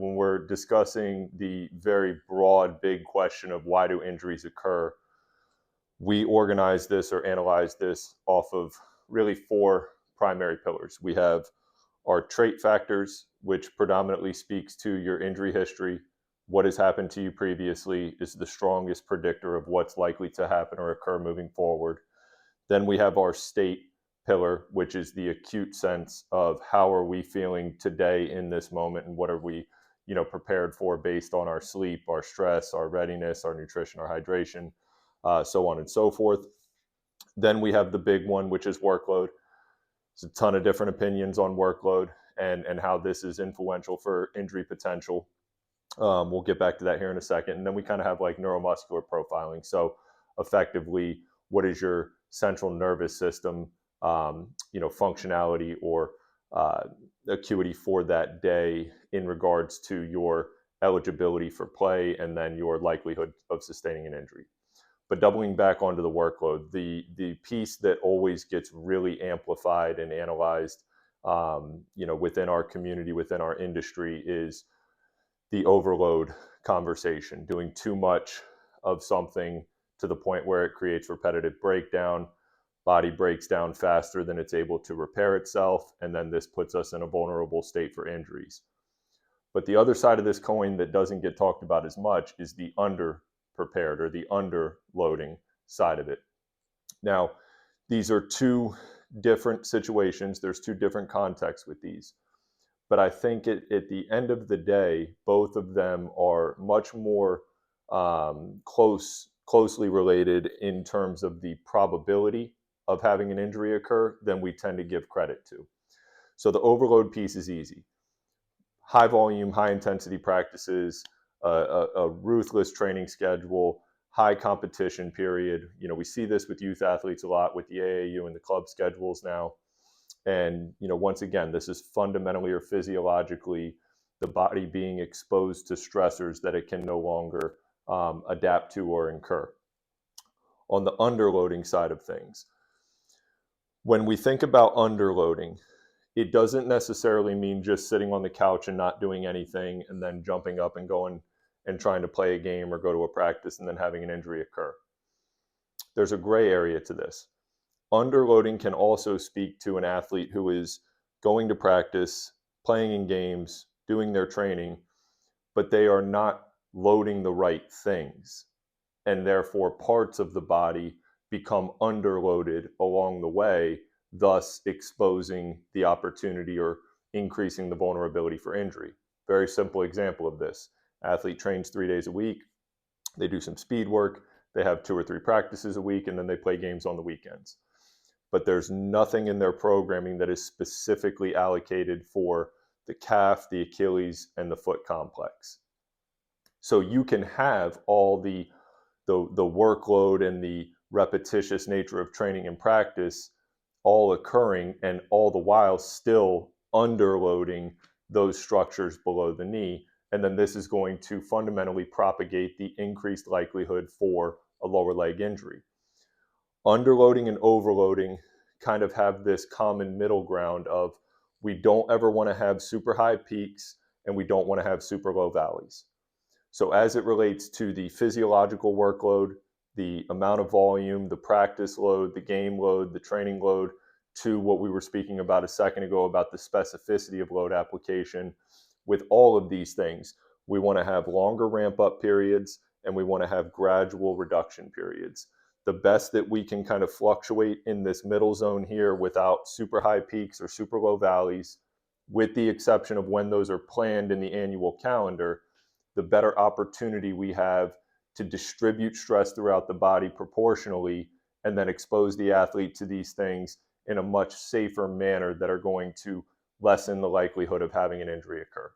when we're discussing the very broad, big question of why do injuries occur, we organize this or analyze this off of really four primary pillars. We have our trait factors, which predominantly speaks to your injury history. What has happened to you previously is the strongest predictor of what's likely to happen or occur moving forward. Then we have our state pillar, which is the acute sense of how are we feeling today in this moment and what are we, prepared for based on our sleep, our stress, our readiness, our nutrition, our hydration, so on and so forth. Then we have the big one, which is workload. There's a ton of different opinions on workload and how this is influential for injury potential. We'll get back to that here in a second. And then we kind of have like neuromuscular profiling. So effectively, what is your central nervous system, functionality or acuity for that day in regards to your eligibility for play and then your likelihood of sustaining an injury. But doubling back onto the workload, the piece that always gets really amplified and analyzed, within our community, within our industry, is the overload conversation. Doing too much of something to the point where it creates repetitive breakdown, body breaks down faster than it's able to repair itself, and then this puts us in a vulnerable state for injuries. But the other side of this coin that doesn't get talked about as much is the under-prepared or the underloading side of it. Now, these are two different situations. There's two different contexts with these. But I think at the end of the day, both of them are much more closely related in terms of the probability of having an injury occur than we tend to give credit to. So the overload piece is easy. High volume, high intensity practices, a ruthless training schedule, high competition period. We see this with youth athletes a lot with the AAU and the club schedules now. And, once again, this is fundamentally or physiologically the body being exposed to stressors that it can no longer adapt to or incur. On the underloading side of things, when we think about underloading, it doesn't necessarily mean just sitting on the couch and not doing anything and then jumping up and going and trying to play a game or go to a practice and then having an injury occur. There's a gray area to this. Underloading can also speak to an athlete who is going to practice, playing in games, doing their training, but they are not loading the right things. And therefore, parts of the body become underloaded along the way, thus exposing the opportunity or increasing the vulnerability for injury. Very simple example of this. Athlete trains 3 days a week. They do some speed work. They have 2 or 3 practices a week, and then they play games on the weekends. But there's nothing in their programming that is specifically allocated for the calf, the Achilles, and the foot complex. So you can have all the workload and the repetitious nature of training and practice all occurring, and all the while still underloading those structures below the knee. And then this is going to fundamentally propagate the increased likelihood for a lower leg injury. Underloading and overloading kind of have this common middle ground of we don't ever want to have super high peaks and we don't want to have super low valleys. So as it relates to the physiological workload, the amount of volume, the practice load, the game load, the training load, to what we were speaking about a second ago about the specificity of load application, with all of these things, we want to have longer ramp up periods and we want to have gradual reduction periods. The best that we can kind of fluctuate in this middle zone here without super high peaks or super low valleys, with the exception of when those are planned in the annual calendar, the better opportunity we have to distribute stress throughout the body proportionally and then expose the athlete to these things in a much safer manner that are going to lessen the likelihood of having an injury occur.